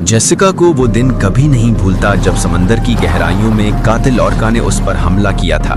Jessica को वो दिन कभी नहीं भूलता जब समंदर की गहराइयों में कातिल ऑर्का ने उस पर हमला किया था।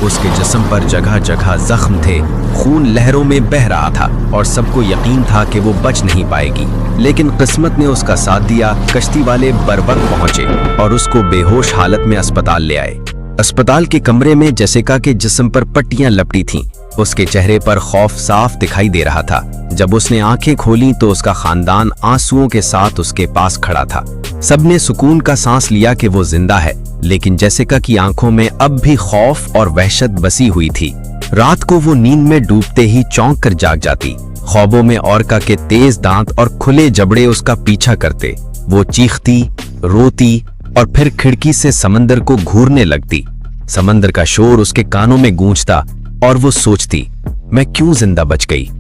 उसके जिस्म पर जगह जगह जख्म थे, खून लहरों में बह रहा था और सबको यकीन था कि वो बच नहीं पाएगी। लेकिन किस्मत ने उसका साथ दिया। कश्ती वाले बरवक्त पहुंचे और उसको बेहोश हालत में अस्पताल ले आए। अस्पताल के कमरे में जेसिका के जिस्म पर पट्टियां लपटी थीं। उसके चेहरे पर खौफ साफ दिखाई दे रहा था। जब उसने आंखें खोली तो उसका खानदान आंसुओं के साथ उसके पास खड़ा था। सबने सुकून का सांस लिया कि वो जिंदा है, लेकिन जेसिका की आंखों में अब भी खौफ और वहशत बसी हुई थी। रात को वो नींद में डूबते ही चौंक कर जाग जाती। ख्वाबों में ऑर्का के तेज दांत और खुले जबड़े उसका पीछा करते। वो चीखती, रोती और फिर खिड़की से समंदर को घूरने लगती। समंदर का शोर उसके कानों में गूंजता और वो सोचती, मैं क्यों जिंदा बच गई।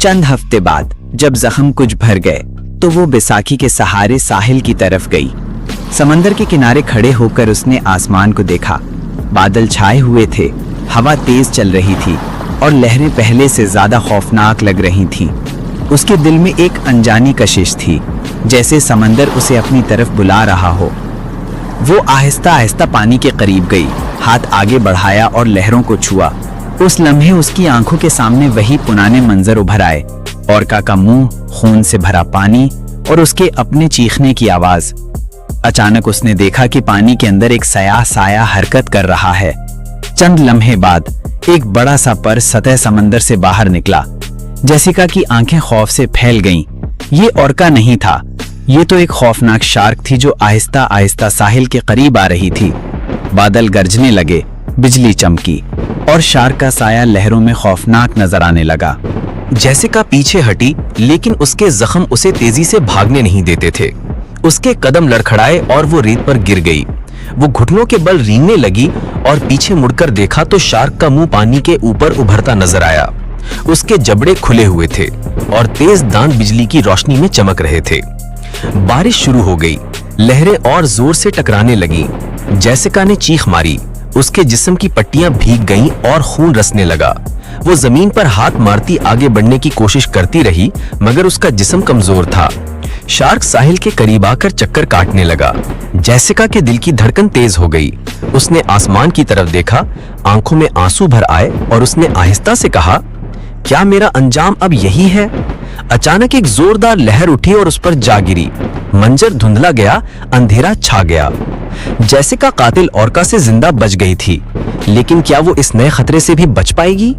चंद हफ्ते बाद जब जख्म कुछ भर गए तो वो बैसाखी के सहारे साहिल की तरफ गई। समंदर के किनारे खड़े होकर उसने आसमान को देखा। बादल छाए हुए थे, हवा तेज चल रही थी और लहरें पहले से ज्यादा खौफनाक लग रही थीं। उसके दिल में एक अनजानी कशिश थी, जैसे समंदर उसे अपनी तरफ बुला रहा हो। वो आहिस्ता आहिस्ता पानी के करीब गई, हाथ आगे बढ़ाया और लहरों को छुआ। उस लम्हे उसकी आंखों के सामने वही पुराने मंजर उभर आए। ऑर्का का मुंह, खून से भरा पानी और उसके अपने चीखने की आवाज। अचानक उसने देखा कि पानी के अंदर एक सयाह साया हरकत कर रहा है। चंद लम्हे बाद एक बड़ा सा पर सतह समंदर से बाहर निकला। जेसिका की आंखें खौफ से फैल गईं। ये ऑर्का नहीं था, ये तो एक खौफनाक शार्क थी जो आहिस्ता आहिस्ता साहिल के करीब आ रही थी। बादल गरजने लगे, बिजली चमकी और शार्क का साया लहरों में खौफनाक नजर आने लगा। जेसिका पीछे हटी, लेकिन उसके जख्म उसे तेजी से भागने नहीं देते थे। उसके कदम लड़खड़ाए और वो रेत पर गिर गई। वो घुटनों के बल रेंगने लगी और पीछे मुड़कर देखा तो शार्क का मुंह पानी के ऊपर उभरता नजर आया। उसके जबड़े खुले हुए थे और तेज दांत बिजली की रोशनी में चमक रहे थे। बारिश शुरू हो गई, लहरें और जोर से टकराने लगी। जेसिका ने चीख मारी, उसके जिस्म की पट्टियां भीग गईं और खून रसने लगा। वो जमीन पर हाथ मारती आगे बढ़ने की कोशिश करती रही, मगर उसका जिस्म कमजोर था। शार्क साहिल के करीब आकर चक्कर काटने लगा। जेसिका के दिल की धड़कन तेज हो गई। उसने आसमान की तरफ देखा, आंखों में आंसू भर आए और उसने आहिस्ता से कहा, क्या मेरा अंजाम अब यही है? अचानक एक जोरदार लहर उठी और उस पर जा गिरी। मंजर धुंधला गया, अंधेरा छा गया। जेसिका कातिल ऑर्का से जिंदा बच गई थी, लेकिन क्या वो इस नए खतरे से भी बच पाएगी?